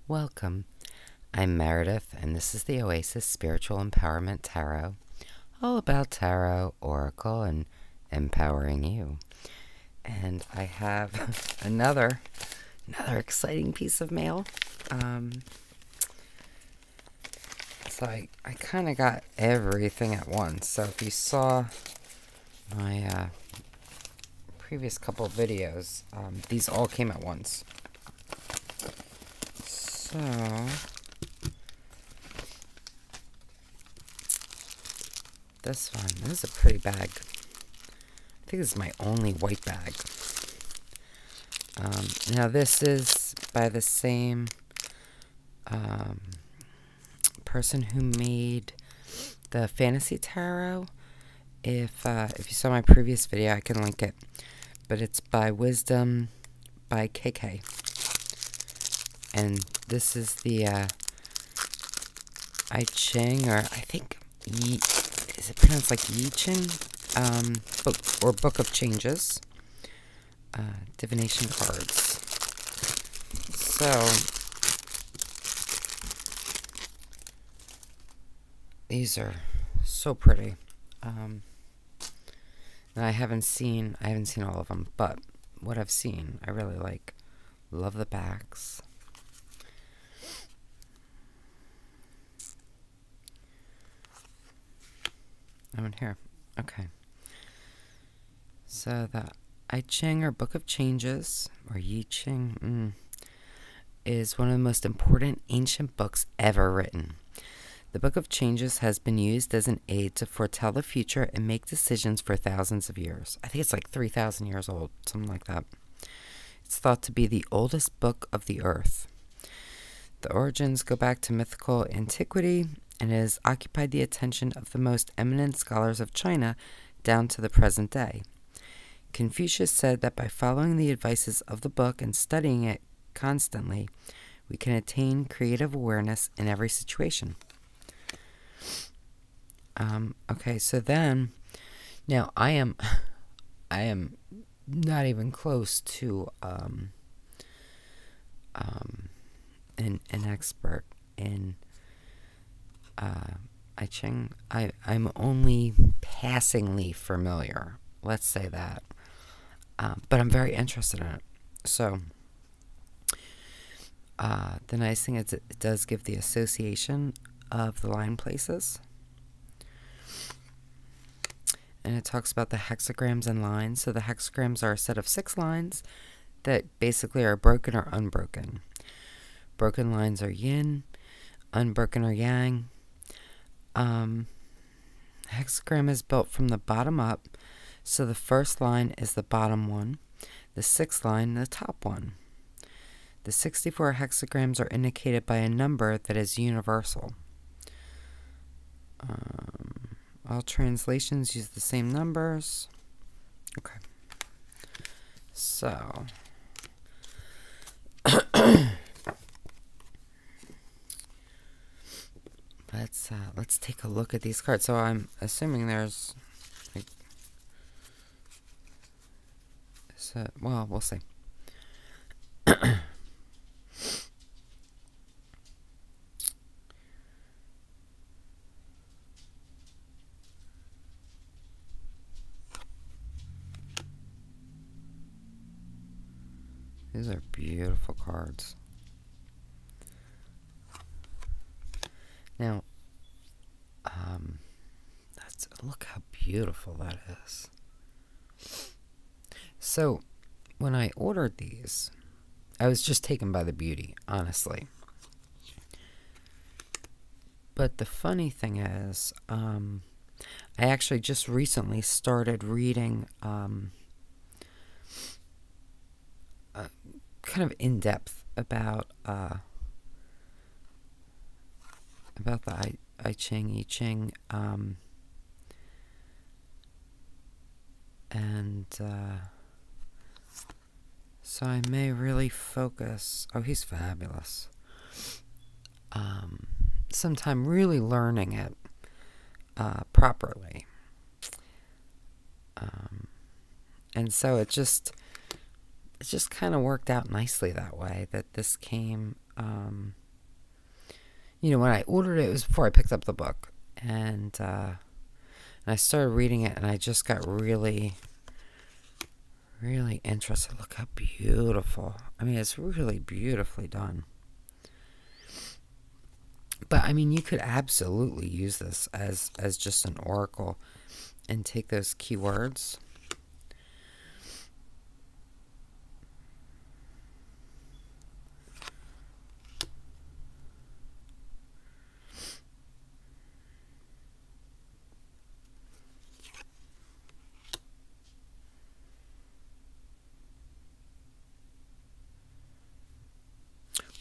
Welcome. I'm Meredith, and this is the Oasis Spiritual Empowerment Tarot, all about tarot, oracle, and empowering you. And I have another exciting piece of mail. So I kind of got everything at once. So if you saw my previous couple of videos, these all came at once. So this is a pretty bag. I think this is my only white bag. Now this is by the same person who made the fantasy tarot. If you saw my previous video, I can link it. But it's by WisdomByKK. And this is the I Ching, or I think is it pronounced like I Ching? Book of Changes. Divination cards. So these are so pretty. And I haven't seen all of them, but what I've seen, I really like. Love the backs. I'm in here. Okay. So the I Ching, or Book of Changes, or I Ching, is one of the most important ancient books ever written. The Book of Changes has been used as an aid to foretell the future and make decisions for thousands of years. I think it's like 3,000 years old, something like that. It's thought to be the oldest book of the earth. The origins go back to mythical antiquity, and it has occupied the attention of the most eminent scholars of China down to the present day. Confucius said that by following the advices of the book and studying it constantly, we can attain creative awareness in every situation. Okay, so then, now I am not even close to an expert in I Ching. I'm only passingly familiar, let's say that, but I'm very interested in it. So the nice thing is it does give the association of the line places. And it talks about the hexagrams and lines. So the hexagrams are a set of 6 lines that basically are broken or unbroken. Broken lines are yin, unbroken are yang. Hexagram is built from the bottom up. So the first line is the bottom one, the 6th line the top one. The 64 hexagrams are indicated by a number that is universal. All translations use the same numbers. Okay. So let's take a look at these cards. So I'm assuming there's like, well, we'll see. These are beautiful cards. Now, look how beautiful that is. So, when I ordered these, I was just taken by the beauty, honestly. But the funny thing is, I actually just recently started reading kind of in depth about the I Ching, and so I may really focus. Oh, he's fabulous. Sometime really learning it properly. And so it just, it just kind of worked out nicely that way, that this came, you know, when I ordered it, it was before I picked up the book. And I started reading it, and I just got really, really interested. Look how beautiful. I mean, it's really beautifully done. But, I mean, you could absolutely use this as just an oracle and take those keywords.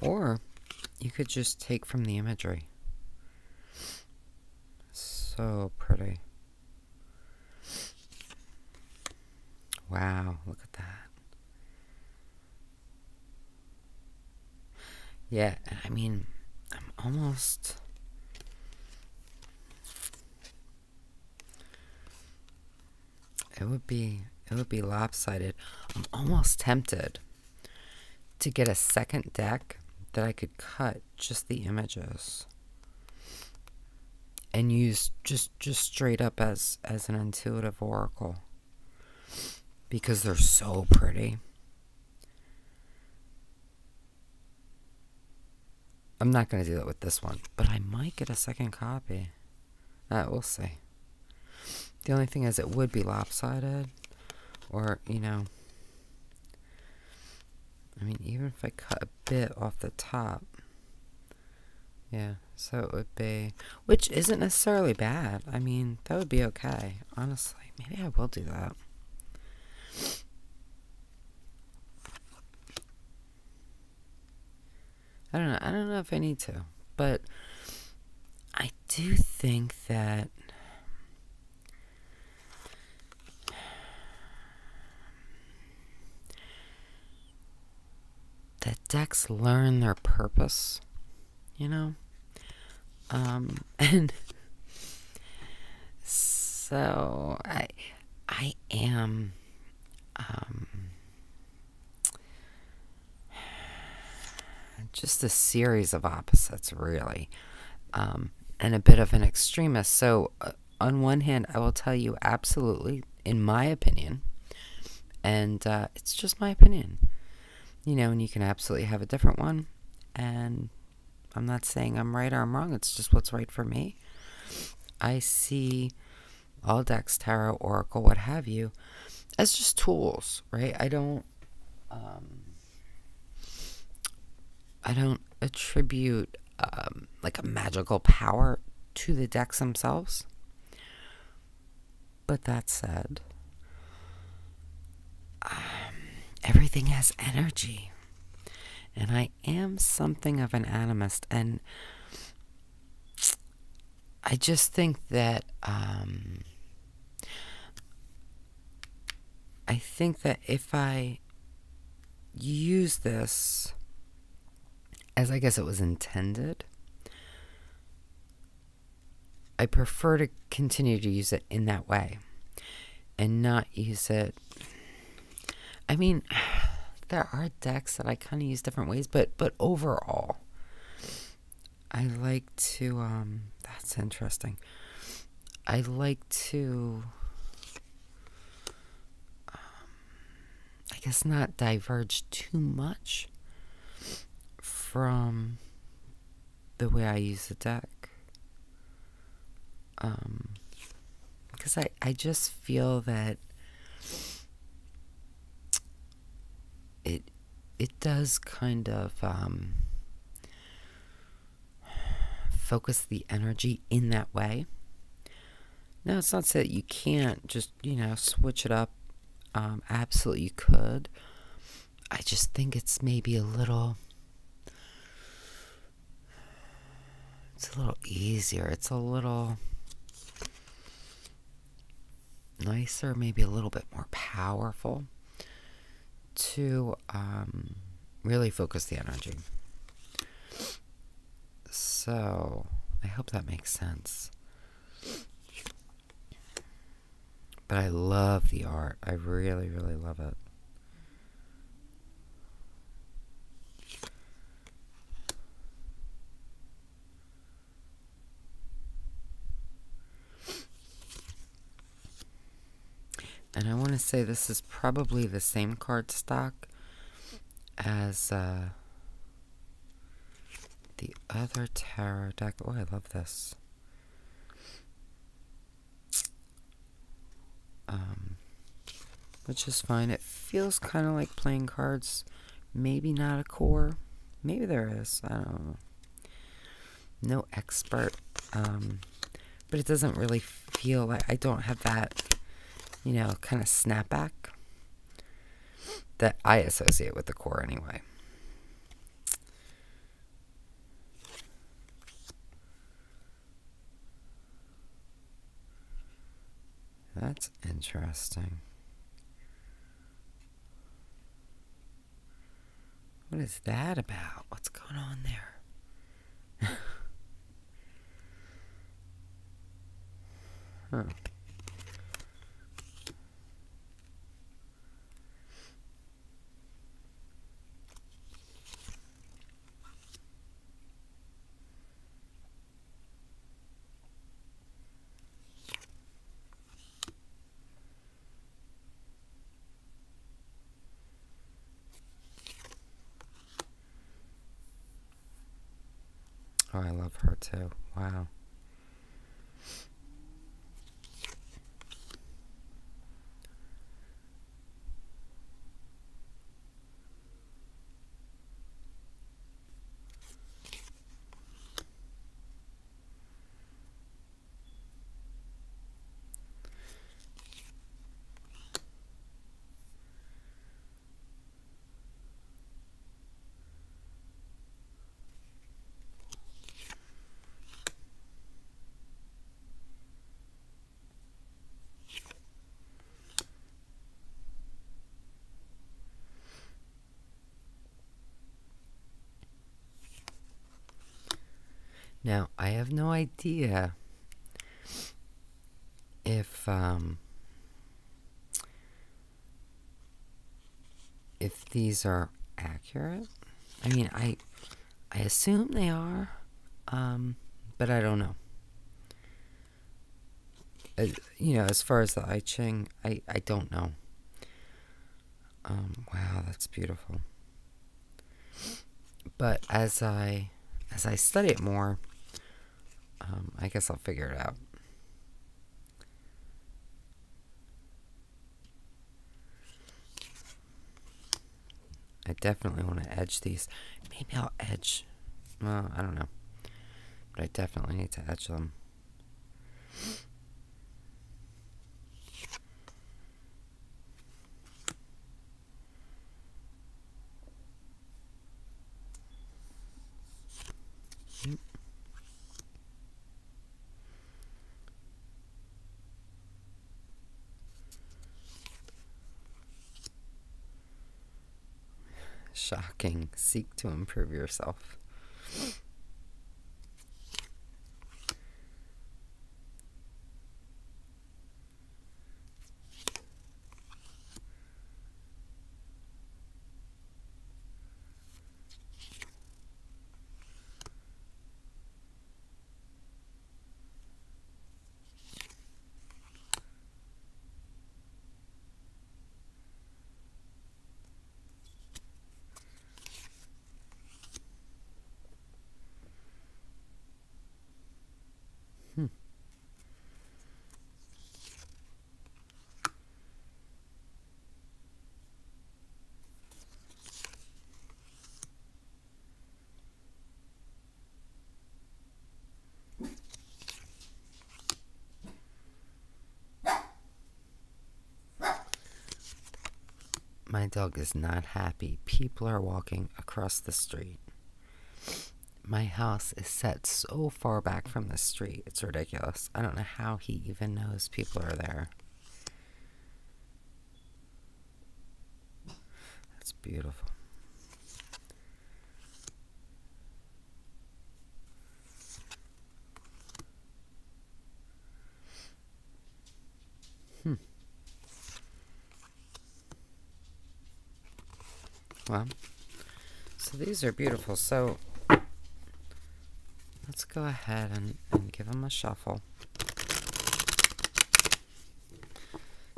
Or you could just take from the imagery. So pretty. Wow, look at that. Yeah, I mean, I'm almost... It would be lopsided. I'm almost tempted to get a second deck that I could cut just the images and use just straight up as an intuitive oracle, because they're so pretty. I'm not going to do that with this one, but I might get a second copy. We'll see. The only thing is, it would be lopsided, or, you know, I mean, even if I cut a bit off the top, yeah, so it would be, which isn't necessarily bad. I mean, that would be okay, honestly. Maybe I will do that. I don't know. I don't know if I need to, but I do think that decks learn their purpose, you know? And so I am just a series of opposites, really, and a bit of an extremist. So on one hand, I will tell you absolutely, in my opinion, and it's just my opinion, you know, and you can absolutely have a different one, and I'm not saying I'm right or I'm wrong, it's just what's right for me. I see all decks, tarot, oracle, what have you, as just tools, right? I don't attribute like a magical power to the decks themselves. But that said, everything has energy, and I am something of an animist, and I just think that if I use this as I guess it was intended, I prefer to continue to use it in that way and not use it. I mean, there are decks that I kind of use different ways, but overall, I like to, that's interesting. I like to, I guess, not diverge too much from the way I use the deck. Because I just feel that it does kind of focus the energy in that way. Now, it's not so that you can't just, you know, switch it up. Absolutely you could. I just think it's maybe a little easier. It's a little nicer, maybe a little bit more powerful to really focus the energy. So I hope that makes sense. But I love the art. I really, really love it. And I want to say this is probably the same cardstock as the other tarot deck. Oh, I love this. Which is fine. It feels kind of like playing cards. Maybe not a core. Maybe there is. I don't know. No expert. But it doesn't really feel like... I don't have that, you know, kind of snapback that I associate with the core anyway. That's interesting. What is that about? What's going on there? Huh. Oh, I love her too. Wow. Now, I have no idea if these are accurate. I mean, I assume they are, but I don't know. You know, as far as the I Ching, I don't know. Wow, that's beautiful. But as I study it more, I guess I'll figure it out. I definitely want to edge these. Maybe I'll edge. Well, I don't know. But I definitely need to edge them. Shocking. Seek to improve yourself. My dog is not happy. People are walking across the street. My house is set so far back from the street. It's ridiculous. I don't know how he even knows people are there. That's beautiful. Well, so these are beautiful. So let's go ahead and give them a shuffle.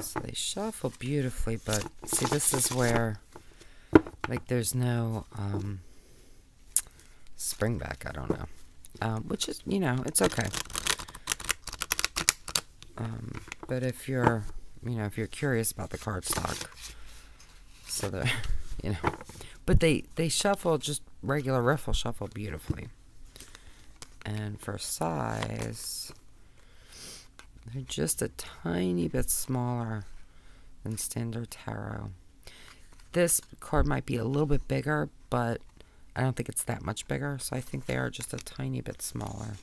So they shuffle beautifully, but see, this is where, like, there's no spring back. I don't know, which is, it's okay. But if you're, if you're curious about the cardstock, so they're, but they shuffle, just regular riffle shuffle beautifully. And for size, they're just a tiny bit smaller than standard tarot. This card might be a little bit bigger, but I don't think it's that much bigger, so I think they are just a tiny bit smaller.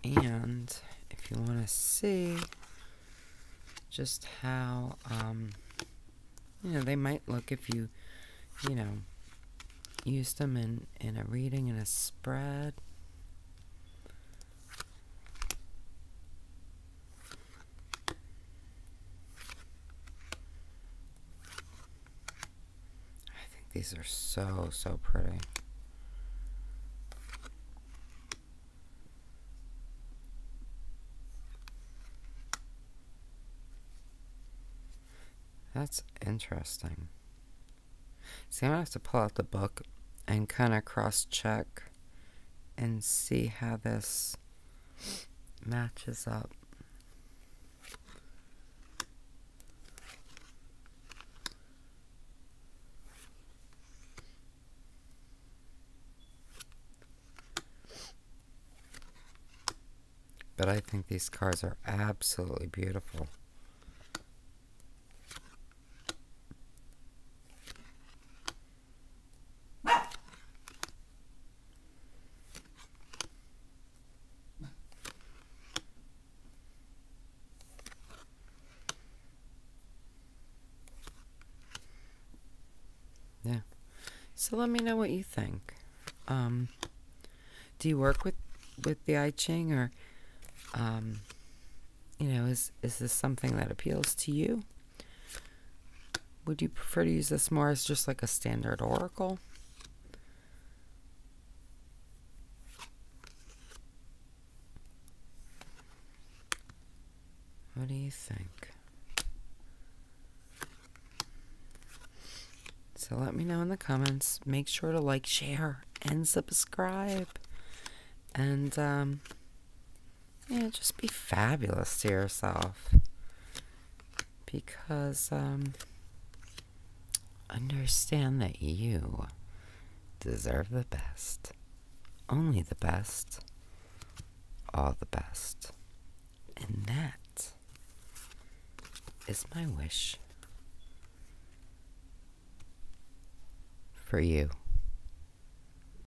And if you want to see just how, they might look if you, used them in a reading, in a spread. I think these are so, so pretty. That's interesting. See, I'm going to have to pull out the book and kind of cross-check and see how this matches up. But I think these cards are absolutely beautiful. Yeah. So let me know what you think. Do you work with the I Ching, or is this something that appeals to you? Would you prefer to use this more as just like a standard oracle? What do you think? So let me know in the comments. Make sure to like, share, and subscribe. And, just be fabulous to yourself. Because, understand that you deserve the best. Only the best. All the best. And that is my wish for you.